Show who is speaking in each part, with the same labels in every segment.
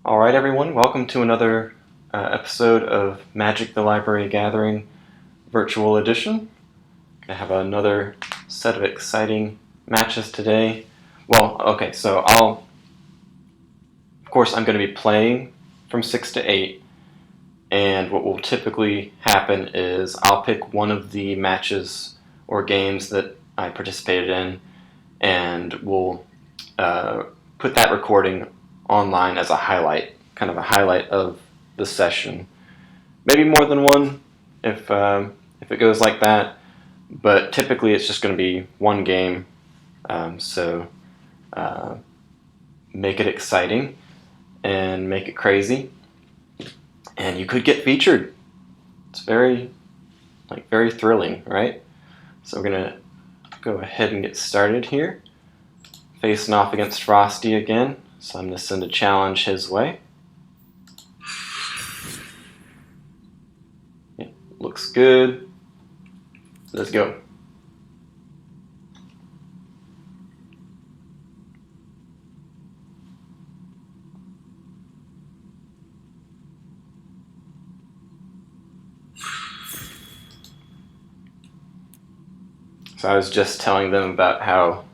Speaker 1: Alright everyone, welcome to another episode of Magic the Library Gathering Virtual Edition. I have another set of exciting matches today. Well, okay, so of course I'm going to be playing from 6 to 8, and what will typically happen is I'll pick one of the matches or games that I participated in, and we'll put that recording online as a highlight, kind of a highlight of the session. Maybe more than one if it goes like that, but typically it's just going to be one game, so make it exciting and make it crazy, and you could get featured. It's very thrilling, right? So we're going to go ahead and get started here. Facing off against Frosty again, so I'm going to send a challenge his way. Yeah, looks good. Let's go. So I was just telling them about how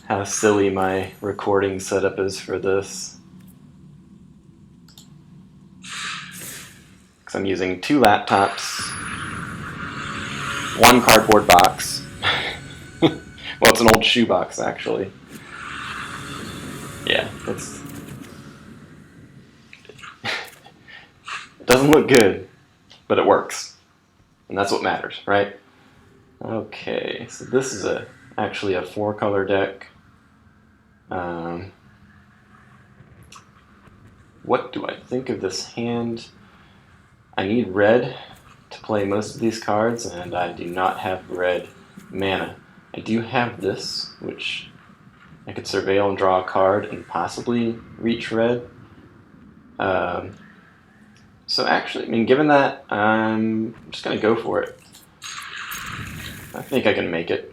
Speaker 1: how silly my recording setup is for this. Because I'm using 2 laptops, 1 cardboard box. Well, it's an old shoebox actually. Yeah, it doesn't look good, but it works. And that's what matters, right? Okay, so this is actually a 4-color deck. What do I think of this hand? I need red to play most of these cards, and I do not have red mana. I do have this, which I could surveil and draw a card and possibly reach red. So actually, I mean, given that, I'm just going to go for it. I think I can make it.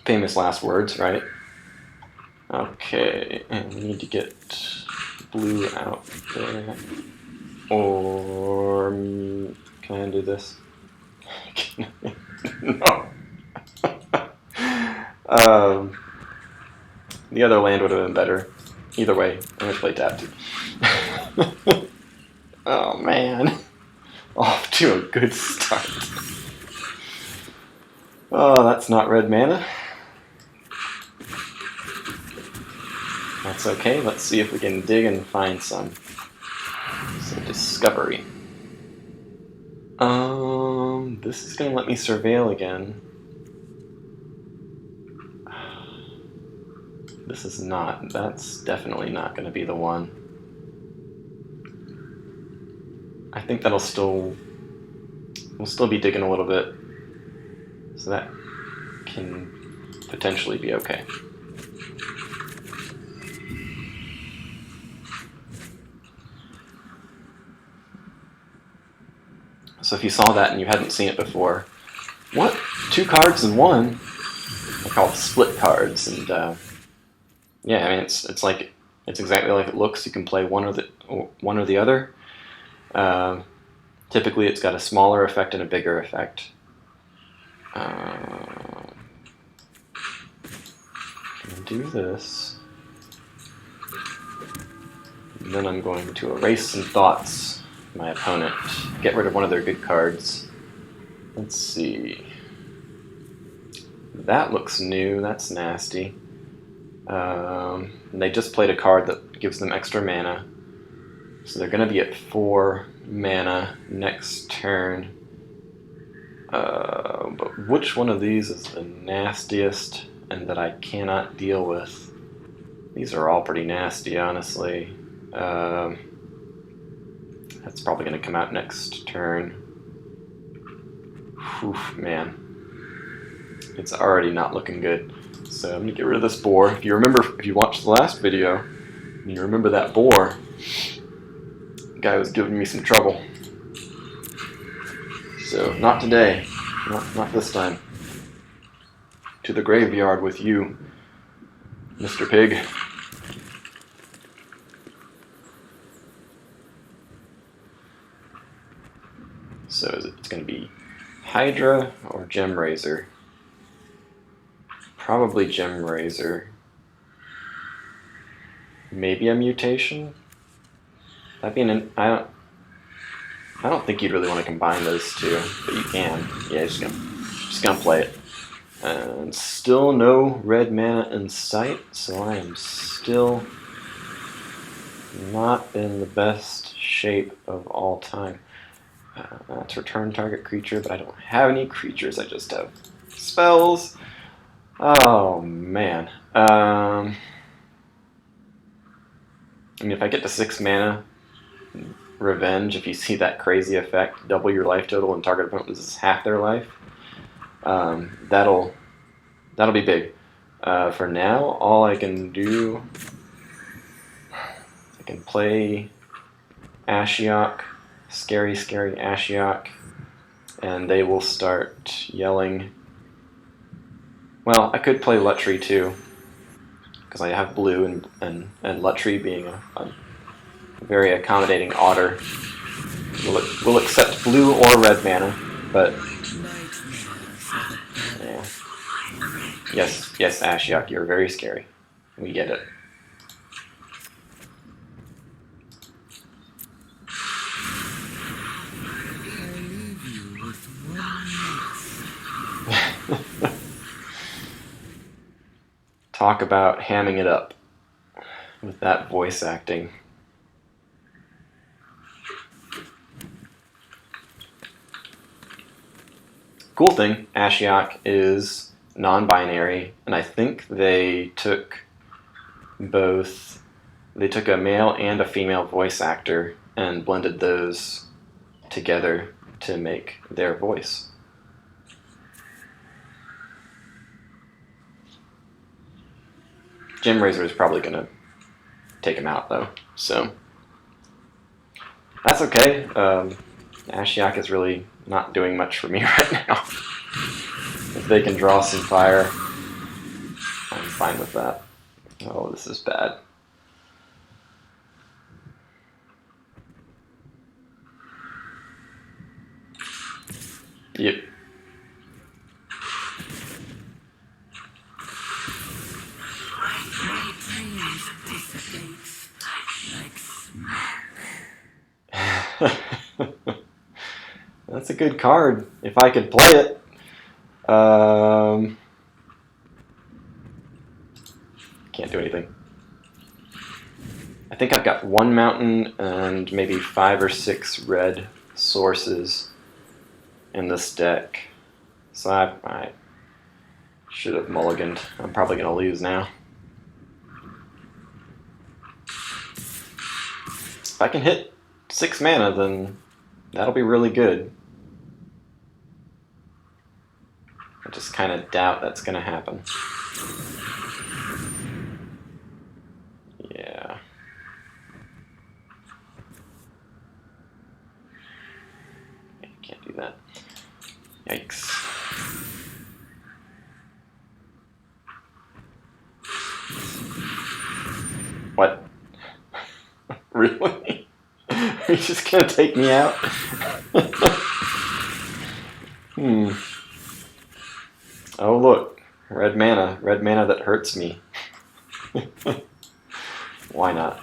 Speaker 1: Famous last words, right? Okay, and we need to get blue out there. Or can I do this? No. The other land would have been better. Either way, I'm going to play tap 2. Oh man. Off to a good start. Oh, that's not red mana. That's okay. Let's see if we can dig and find some discovery. This is going to let me surveil again. This is not. That's definitely not going to be the one. I think that'll we'll still be digging a little bit. So that can potentially be okay. So if you saw that and you hadn't seen it before, what? 2 cards in one? I call it split cards, and yeah, I mean it's exactly like it looks. You can play one or the other. Typically, it's got a smaller effect and a bigger effect. Do this, and then I'm going to erase some thoughts of my opponent, get rid of one of their good cards. Let's see. That looks new. That's nasty. They just played a card that gives them extra mana, so they're going to be at 4 mana next turn. But which one of these is the nastiest and that I cannot deal with? These are all pretty nasty, honestly. That's probably going to come out next turn. Whew, man. It's already not looking good. So I'm going to get rid of this boar. If you watched the last video, and you remember that boar, the guy was giving me some trouble. So not today. Not this time. To the graveyard with you, Mr. Pig. It's going to be Hydra or Gem Razor. Probably Gem Razor. Maybe a mutation. That'd be an. I don't think you'd really want to combine those two, but you can. Yeah, just gonna play it. And still no red mana in sight, so I am still not in the best shape of all time. To return target creature, but I don't have any creatures, I just have spells. Oh man. I mean, if I get to 6 mana, Revenge, if you see that crazy effect, double your life total and target opponent loses half their life, that'll be big. For now, all I can do, I can play Ashiok, scary Ashiok, and they will start yelling. Well, I could play Luttree too, because I have blue, and Luttree being a very accommodating otter will accept blue or red mana, but yeah. Yes, Ashiok, you're very scary. We get it. Talk about hamming it up with that voice acting. Cool thing, Ashiok is non-binary, and I think they took a male and a female voice actor and blended those together to make their voice. Gem Razor is probably going to take him out, though, so that's okay. Ashiok is really not doing much for me right now. If they can draw some fire, I'm fine with that. Oh, this is bad. Yep. That's a good card, if I could play it. Can't do anything. I think I've got 1 mountain and maybe 5 or 6 red sources in this deck. So I should have mulliganed. I'm probably going to lose now. If I can hit 6 mana, then that'll be really good. I just kind of doubt that's going to happen. Yeah. I can't do that. Yikes. What? Really? Are you just going to take me out? Oh, look. Red mana. Red mana that hurts me. Why not?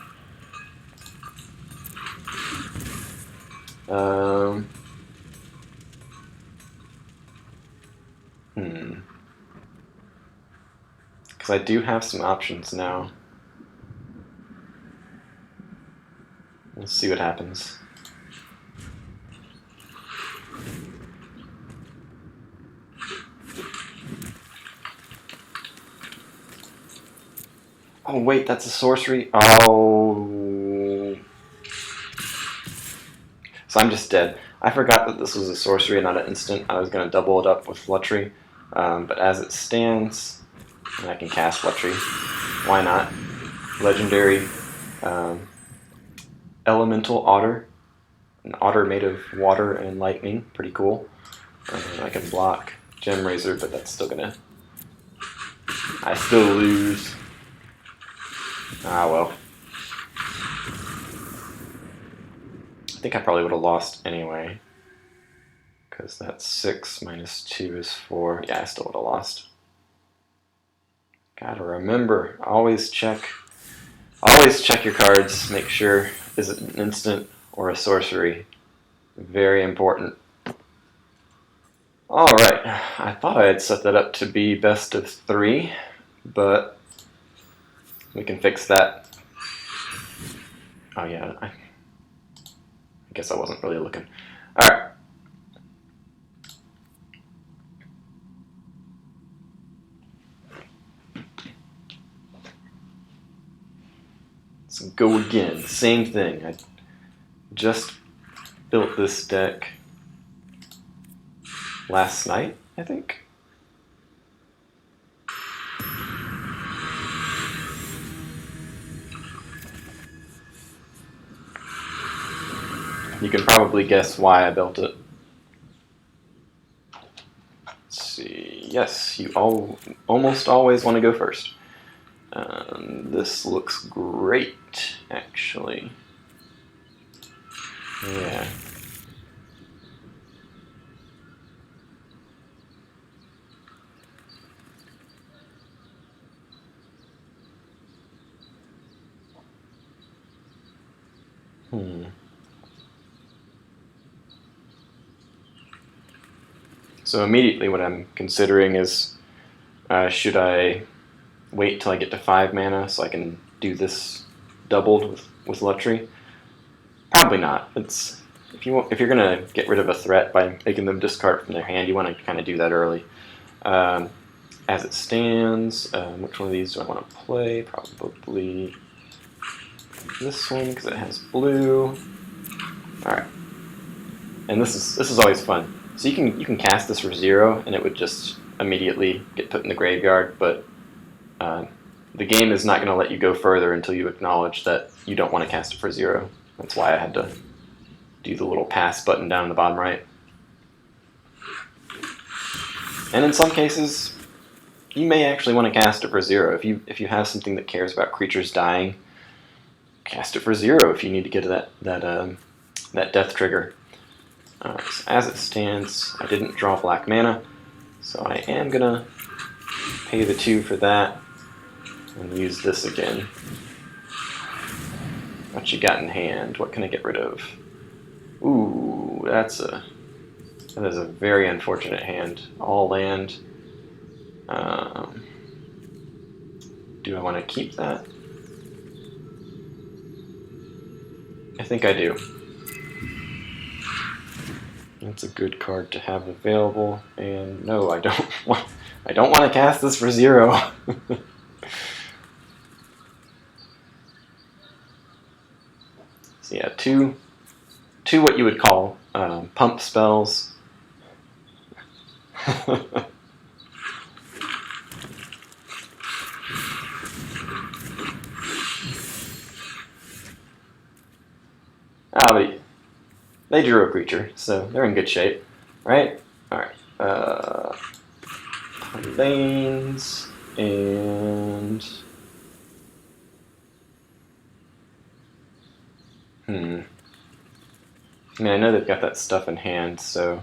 Speaker 1: Because I do have some options now. Let's see what happens. Oh wait, that's a sorcery? Oh. So I'm just dead. I forgot that this was a sorcery and not an instant. I was going to double it up with Luttree. But as it stands, I can cast Luttree. Why not? Legendary Elemental Otter. An otter made of water and lightning. Pretty cool. I can block Gem Razor, but that's still gonna... I still lose. Ah, well. I think I probably would have lost anyway. because that's 6 minus 2 is 4. Yeah, I still would have lost. Gotta remember, always check your cards. Make sure, is it an instant or a sorcery? Very important. Alright, I thought I had set that up to be best of 3, but we can fix that. Oh yeah, I guess I wasn't really looking. Alright. Let's go again. Same thing. I just built this deck last night, I think. You can probably guess why I built it. Let's see. Yes, you almost always want to go first. This looks great, actually. Yeah. So immediately what I'm considering is, should I wait till I get to 5 mana so I can do this doubled with Lutri? Probably not. It's if you're gonna get rid of a threat by making them discard from their hand, you want to kind of do that early. As it stands, which one of these do I want to play? Probably this one because it has blue. All right, and this is always fun. So you can cast this for 0, and it would just immediately get put in the graveyard. But the game is not going to let you go further until you acknowledge that you don't want to cast it for 0. That's why I had to do the little pass button down in the bottom right. And in some cases, you may actually want to cast it for 0. If you have something that cares about creatures dying, cast it for 0 if you need to get to that death trigger. So as it stands, I didn't draw black mana, so I am gonna pay the 2 for that and use this again. What you got in hand? What can I get rid of? Ooh, that is a very unfortunate hand. All land. Do I want to keep that? I think I do. That's a good card to have available. And no, I don't want to cast this for 0. So yeah, two what you would call pump spells. But they drew a creature, so they're in good shape, right? Alright. Lanes and... I mean, I know they've got that stuff in hand, so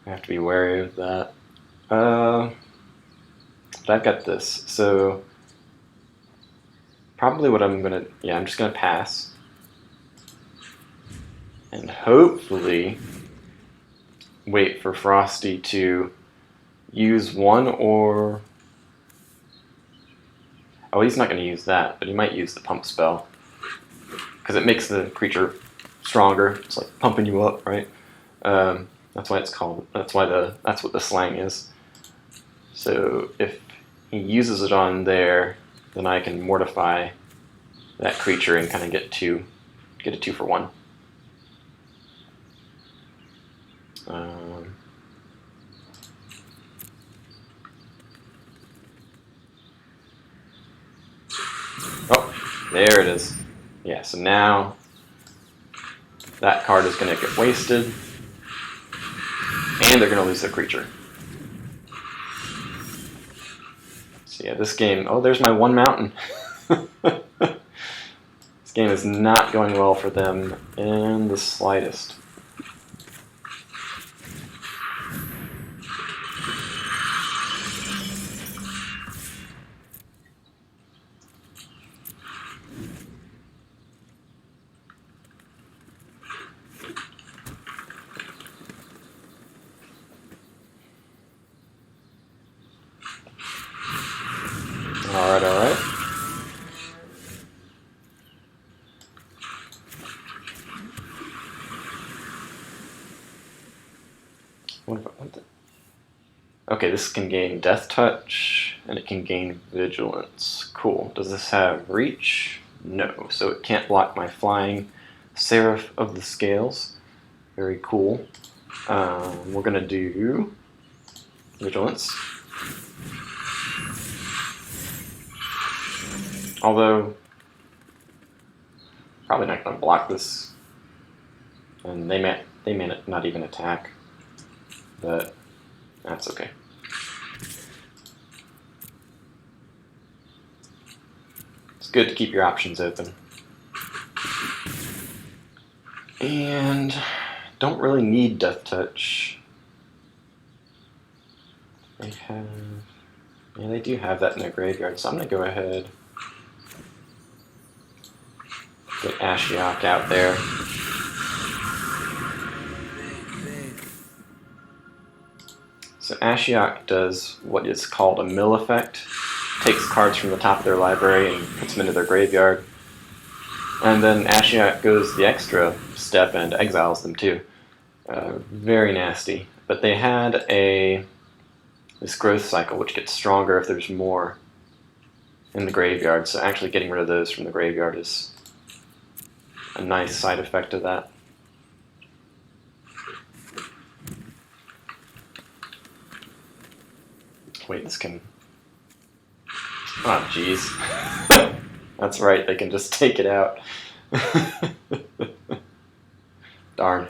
Speaker 1: I have to be wary of that. But I've got this, so probably what I'm just gonna pass. And hopefully wait for Frosty to use one or... Oh, he's not going to use that, but he might use the pump spell. Because it makes the creature stronger. It's like pumping you up, right? That's why it's called... That's what the slang is. So if he uses it on there, then I can mortify that creature and kind of get a 2 for 1. Oh, there it is. Yeah, so now that card is going to get wasted, and they're going to lose their creature. So yeah, this game... Oh, there's my 1 mountain. This game is not going well for them in the slightest. Alright. Okay, this can gain Death Touch, and it can gain Vigilance. Cool. Does this have Reach? No, so it can't block my flying Seraph of the Scales. Very cool. We're gonna do Vigilance. Although, probably not gonna block this, and they may not even attack, but that's okay. It's good to keep your options open. And don't really need Death Touch. They do have that in their graveyard, so I'm gonna go ahead get Ashiok out there. So Ashiok does what is called a mill effect. Takes cards from the top of their library and puts them into their graveyard. And then Ashiok goes the extra step and exiles them too. Very nasty. But they had this growth cycle which gets stronger if there's more in the graveyard. So actually getting rid of those from the graveyard is a nice side effect of that. Wait, this can... Oh, jeez. That's right, they can just take it out. Darn.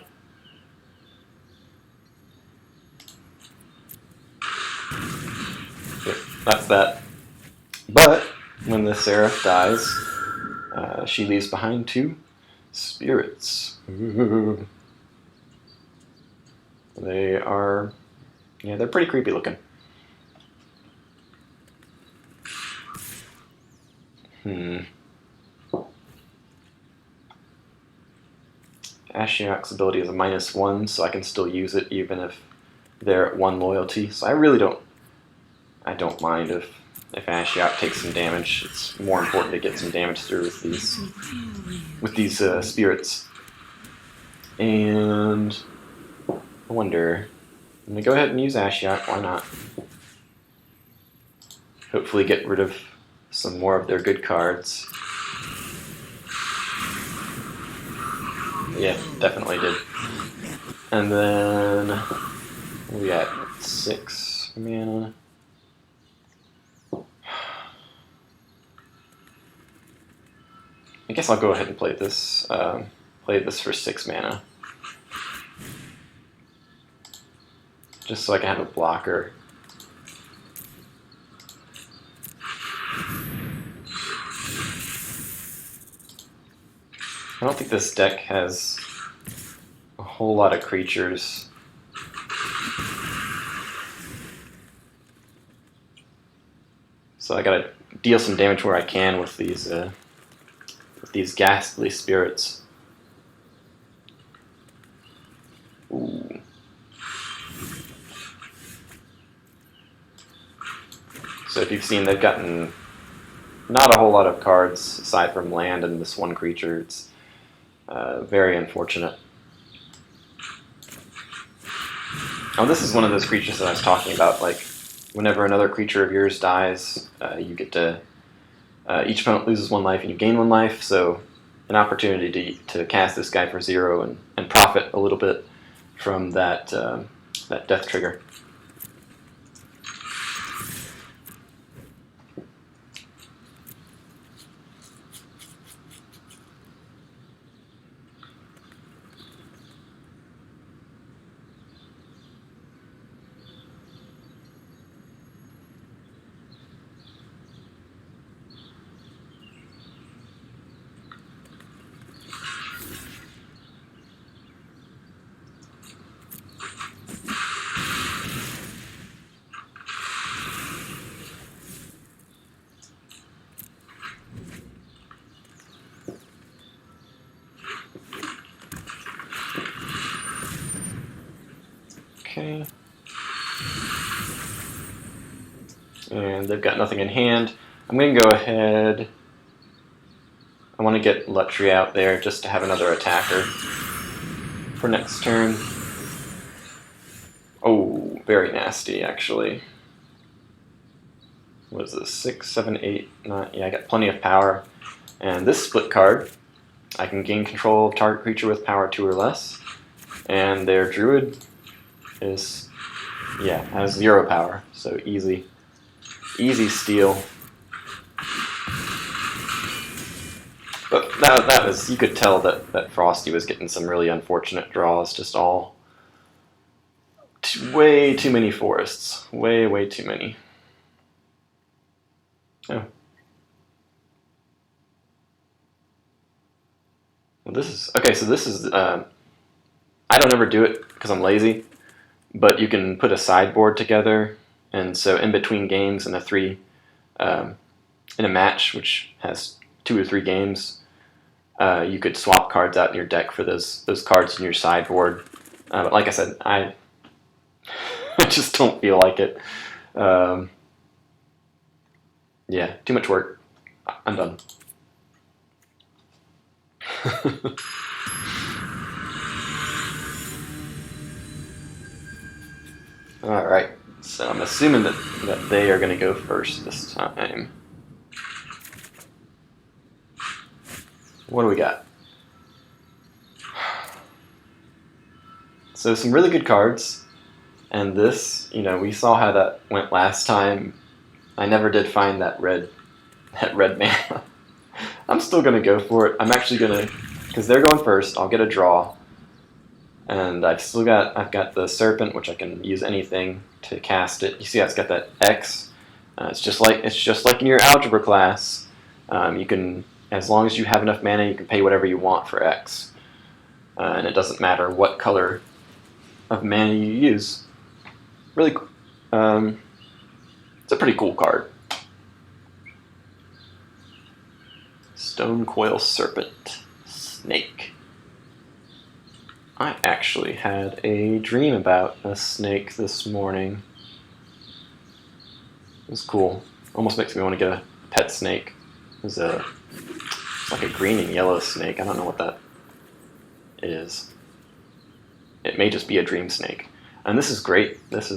Speaker 1: Yep, that's that. But when the Seraph dies, she leaves behind 2 spirits. Ooh. They are... yeah, they're pretty creepy looking. Ashiok's ability is a -1, so I can still use it even if they're at 1 loyalty. So I really don't mind if Ashiok takes some damage. It's more important to get some damage through with these spirits. And I wonder, I'm gonna go ahead and use Ashiok. Why not? Hopefully get rid of some more of their good cards. Yeah, definitely did. And then we got 6 mana. I guess I'll go ahead and play this. Play this for 6 mana, just so I can have a blocker. I don't think this deck has a whole lot of creatures. So I gotta deal some damage where I can with these ghastly spirits. Ooh. So if you've seen, they've gotten not a whole lot of cards aside from land and this one creature. It's very unfortunate. Oh, this is one of those creatures that I was talking about. Like, whenever another creature of yours dies, you get to... each opponent loses 1 life and you gain 1 life, so an opportunity to cast this guy for 0 and profit a little bit from that, that death trigger. Okay. And they've got nothing in hand. I'm going to go ahead. I want to get Lutri out there just to have another attacker for next turn. Oh, very nasty, actually. What is this? 6, 7, 8, 9. Yeah, I got plenty of power. And this split card, I can gain control of target creature with power 2 or less. And their druid is, yeah, has 0 power. So easy. Easy steal. But that was, you could tell that Frosty was getting some really unfortunate draws, just all way too many forests. Way too many. Oh. Well, this is, okay, so this is, I don't ever do it because I'm lazy, but you can put a sideboard together, and so in between games in in a match, which has 2 or 3 games, you could swap cards out in your deck for those cards in your sideboard. But like I said, I just don't feel like it. Yeah, too much work. I'm done. Alright, so I'm assuming that they are going to go first this time. What do we got? So some really good cards, and this, you know, we saw how that went last time. I never did find that red mana. I'm still gonna go for it. I'm actually gonna, because they're going first. I'll get a draw, and I've got the Serpent, which I can use anything to cast it. You see, it's got that X. It's just like in your algebra class. You can, as long as you have enough mana, you can pay whatever you want for X, and it doesn't matter what color of mana you use. Really, it's a pretty cool card. Stonecoil Serpent Snake. I actually had a dream about a snake this morning. It was cool. Almost makes me want to get a pet snake. It's like a green and yellow snake. I don't know what that is. It may just be a dream snake. And this is great. This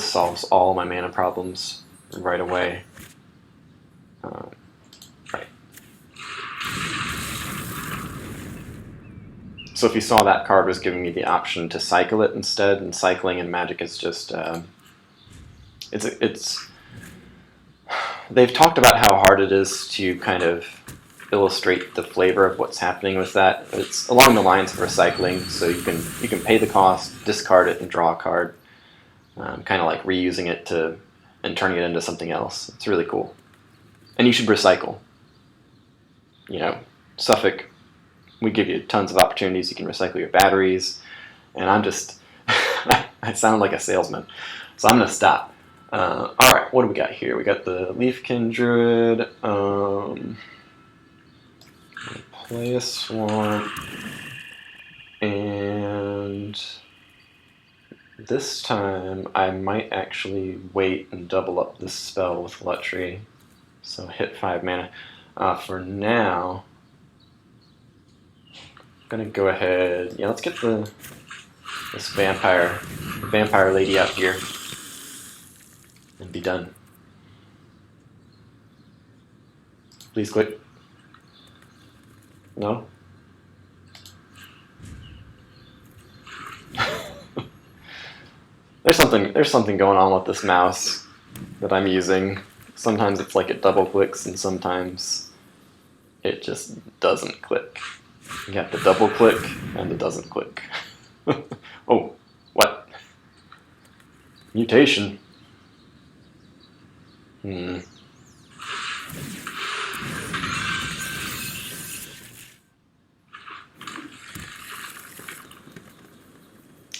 Speaker 1: solves all my mana problems right away. Right. So if you saw, that card was giving me the option to cycle it instead, and cycling in Magic is just they've talked about how hard it is to kind of illustrate the flavor of what's happening with that. It's along the lines of recycling, so you can pay the cost, discard it, and draw a card, kind of like reusing it and turning it into something else. It's really cool, and you should recycle. You know, Suffolk, we give you tons of opportunities. You can recycle your batteries, and I'm just I sound like a salesman, so I'm gonna stop. All right, what do we got here? We got the Leafkin Druid. Play a Swamp, and this time I might actually wait and double up this spell with Lutri, so hit 5 mana. For now, I'm gonna go ahead. Yeah, let's get this vampire lady out here and be done. Please click. No? There's something going on with this mouse that I'm using. Sometimes it's like it double clicks, and sometimes it just doesn't click. You got the double click and it doesn't click. Oh, what? Mutation.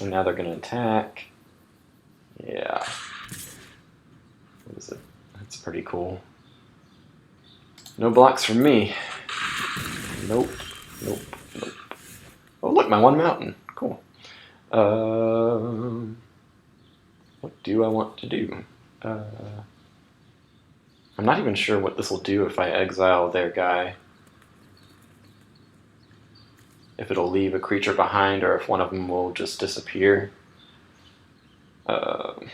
Speaker 1: And now they're going to attack. Yeah. What is it? That's pretty cool. No blocks from me. Nope. Nope. Nope. Oh, look, my one mountain. Cool. What do I want to do? I'm not even sure what this will do if I exile their guy. If it'll leave a creature behind or if one of them will just disappear. Don't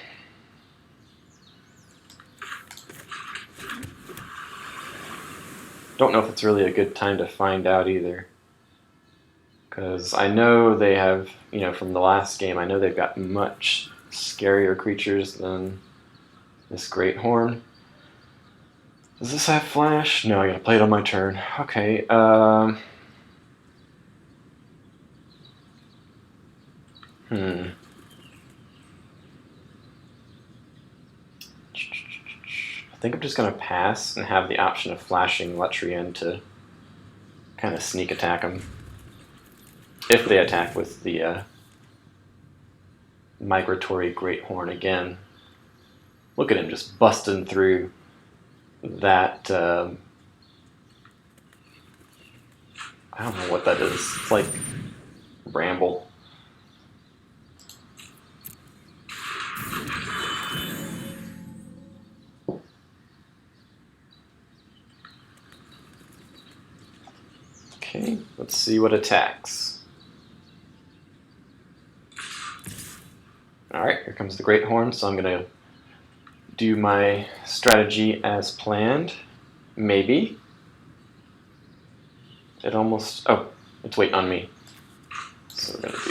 Speaker 1: know if it's really a good time to find out either. Because I know they have, from the last game, I know they've got much scarier creatures than this Great Horn. Does this have flash? No, I gotta play it on my turn. Okay, I think I'm just gonna pass and have the option of flashing Letrian to kind of sneak attack them. If they attack with the Migratory Great Horn again. Look at him just busting through that. I don't know what that is. It's like Bramble. Okay, let's see what attacks. Alright, here comes the Great Horn, so I'm going to do my strategy as planned. Maybe. It almost... Oh, it's waiting on me. So we're going to do...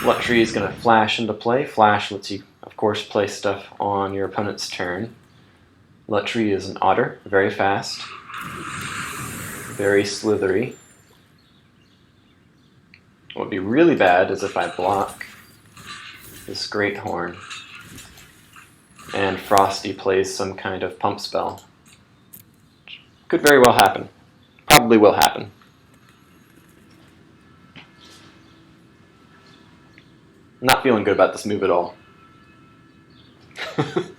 Speaker 1: Luttree is going to flash into play. Flash lets you, of course, play stuff on your opponent's turn. Luttree is an otter, very fast. Very slithery. What would be really bad is if I block this Great Horn and Frosty plays some kind of pump spell. Could very well happen. Probably will happen. Not feeling good about this move at all.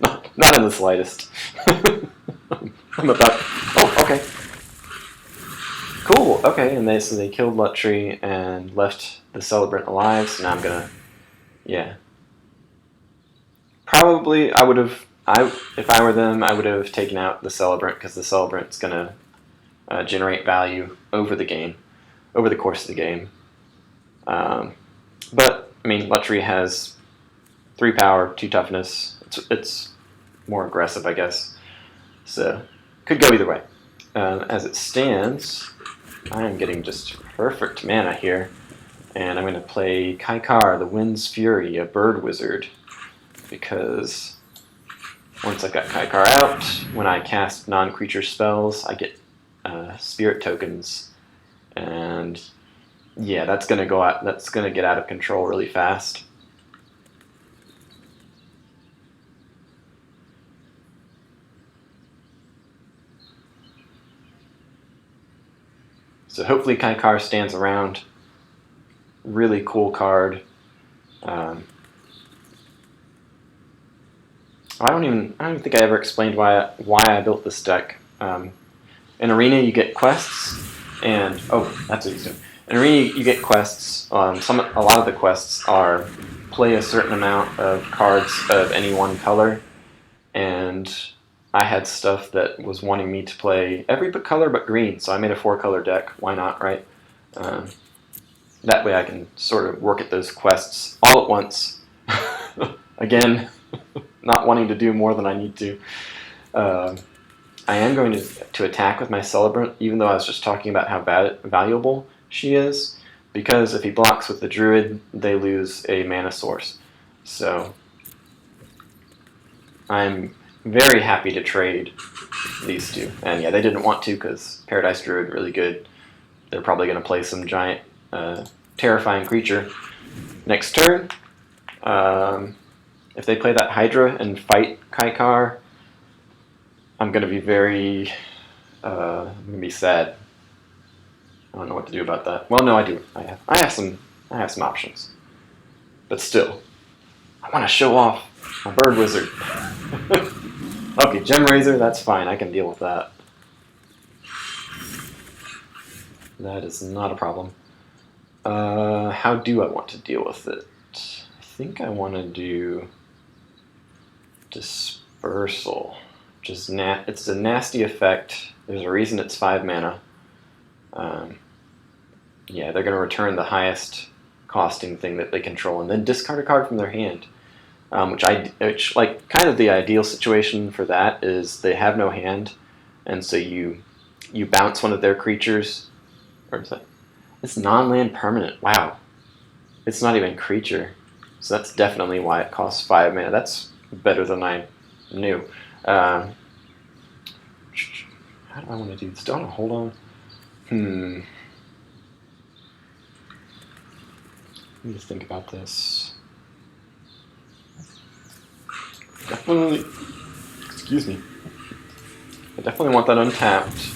Speaker 1: not in the slightest. I'm about... Oh, okay. Cool, okay, and so they killed Luttree and left the Celebrant alive, so now I'm gonna... Yeah. Probably, if I were them, I would have taken out the Celebrant, because the Celebrant's gonna generate value over the course of the game. But, I mean, Luttree has 3 power, 2 toughness. It's more aggressive, I guess. So, could go either way. As it stands, I am getting just perfect mana here. And I'm going to play Kaikar, the Wind's Fury, a bird wizard. Because once I've got Kaikar out, when I cast non-creature spells, I get spirit tokens. And yeah, that's going to get out of control really fast. So hopefully Kaikar stands around. Really cool card. I don't even think I ever explained why I built this deck. In Arena you get quests, and that's what he's doing. In Arena you get quests. A lot of the quests are play a certain amount of cards of any one color, and I had stuff that was wanting me to play every color but green, so I made a 4-color deck. Why not, right? That way I can sort of work at those quests all at once. Again, not wanting to do more than I need to. I am going to attack with my Celebrant, even though I was just talking about how valuable she is, because if he blocks with the Druid, they lose a mana source. So I'm very happy to trade these two. And yeah, they didn't want to because Paradise Druid really good. They're probably going to play some giant terrifying creature next turn. If they play that Hydra and fight Kaikar, I'm going to be I'm going to be sad. I don't know what to do about that. Well, no, I do. I have some options. But still, I want to show off my bird wizard. Okay, Gem Razor, that's fine. I can deal with that. That is not a problem. How do I want to deal with it? I think I want to do Dispersal. which is it's a nasty effect. There's a reason it's 5 mana. Yeah, they're going to return the highest costing thing that they control, and then discard a card from their hand. Which like kind of the ideal situation for that is they have no hand, and so you bounce one of their creatures. Or is that? It's non-land permanent. Wow, it's not even creature, so that's definitely why it costs 5 mana. That's better than I knew. How do I want to do this? Do I want to hold on? Let me just think about this. Definitely, excuse me. I definitely want that untapped.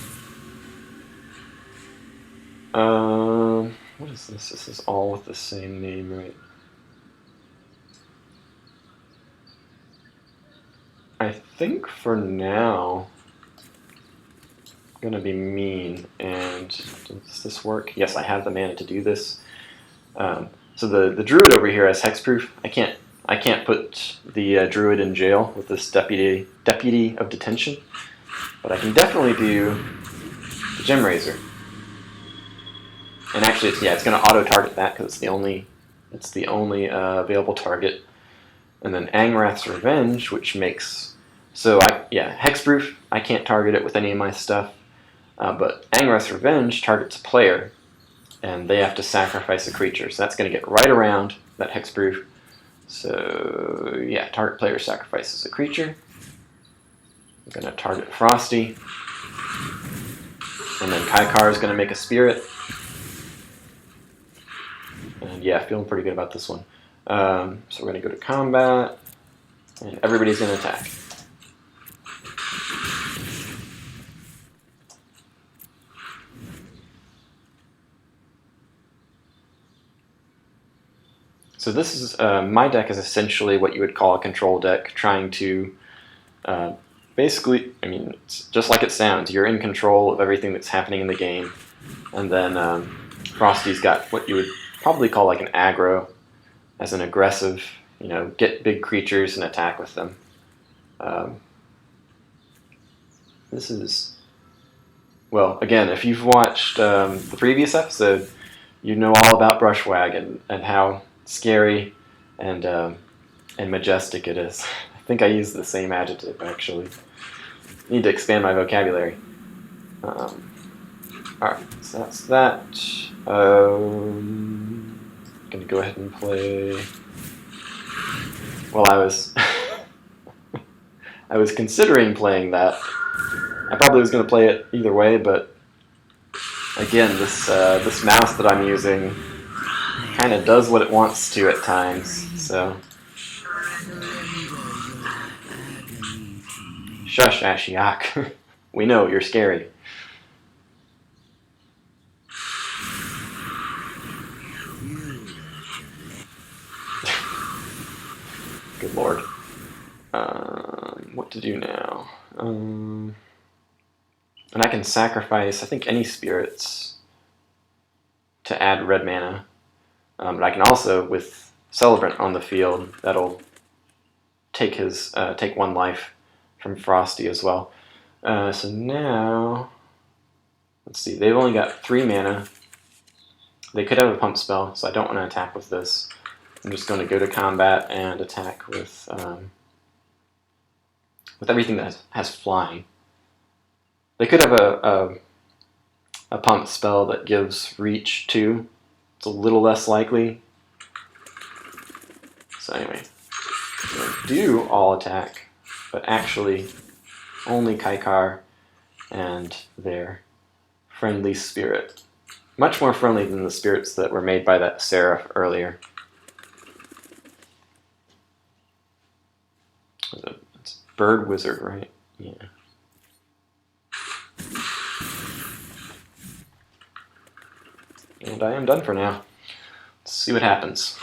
Speaker 1: What is this? This is all with the same name, right? I think for now, I'm gonna be mean. And does this work? Yes, I have the mana to do this. So the druid over here has hexproof. I can't put the druid in jail with this deputy of detention, but I can definitely do the Gemrazor. And actually, it's going to auto target that because it's the only available target. And then Angrath's Revenge, which makes hexproof. I can't target it with any of my stuff, but Angrath's Revenge targets a player, and they have to sacrifice a creature. So that's going to get right around that hexproof. So yeah, target player sacrifices a creature. I'm going to target Frosty. And then Kaikar is going to make a spirit. And yeah, feeling pretty good about this one. So we're going to go to combat. And everybody's going to attack. So this is my deck is essentially what you would call a control deck, trying to basically, I mean, it's just like it sounds. You're in control of everything that's happening in the game, and then Frosty's got what you would probably call like an aggro, as an aggressive, get big creatures and attack with them. This is, well, again, if you've watched the previous episode, you know all about Brushwag and how scary and majestic it is. I think I used the same adjective, actually. Need to expand my vocabulary. Alright, so that's that. Gonna go ahead and play... Well, I was... I was considering playing that. I probably was gonna play it either way, but... Again, this mouse that I'm using kind of does what it wants to at times, so... Shush, Ashiok. We know, you're scary. Good lord. What to do now? And I can sacrifice, I think, any spirits to add red mana. But I can also, with Celebrant on the field, that'll take take 1 life from Frosty as well. So now, let's see, they've only got 3 mana. They could have a pump spell, so I don't want to attack with this. I'm just going to go to combat and attack with everything that has flying. They could have a pump spell that gives reach too. It's a little less likely. So anyway, I'm going to do all attack, but actually only Kaikar and their friendly spirit. Much more friendly than the spirits that were made by that Seraph earlier. It's Bird Wizard, right? Yeah. And I am done for now. Let's see what happens.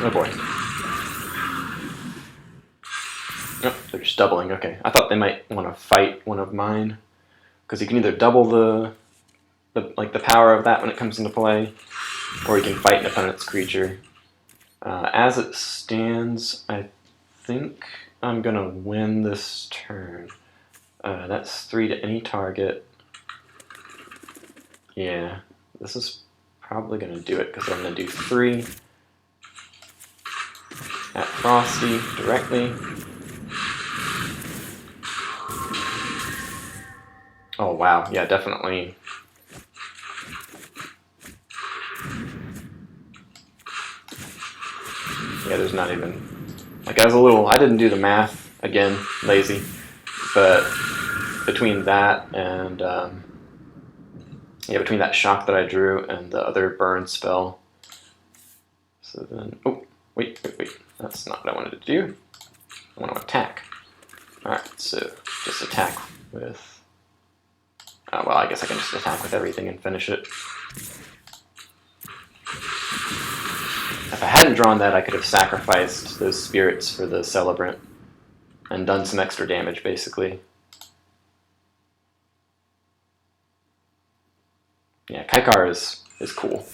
Speaker 1: Oh boy. Oh, they're just doubling. Okay, I thought they might want to fight one of mine, because you can either double the power of that when it comes into play, or you can fight an opponent's creature. As it stands, I think I'm gonna win this turn. That's 3 to any target. Yeah, this is probably gonna do it because I'm gonna do 3 at Frosty directly. Oh wow, yeah, definitely. Yeah, there's not even, like, I didn't do the math, again, lazy, but between that and, yeah, between that shock that I drew and the other burn spell, so then, oh, wait, that's not what I wanted to do. I want to attack. Alright, so just attack with, well, I guess I can just attack with everything and finish it. If I hadn't drawn that, I could have sacrificed those spirits for the Celebrant and done some extra damage, basically. Yeah, Kaikar is cool.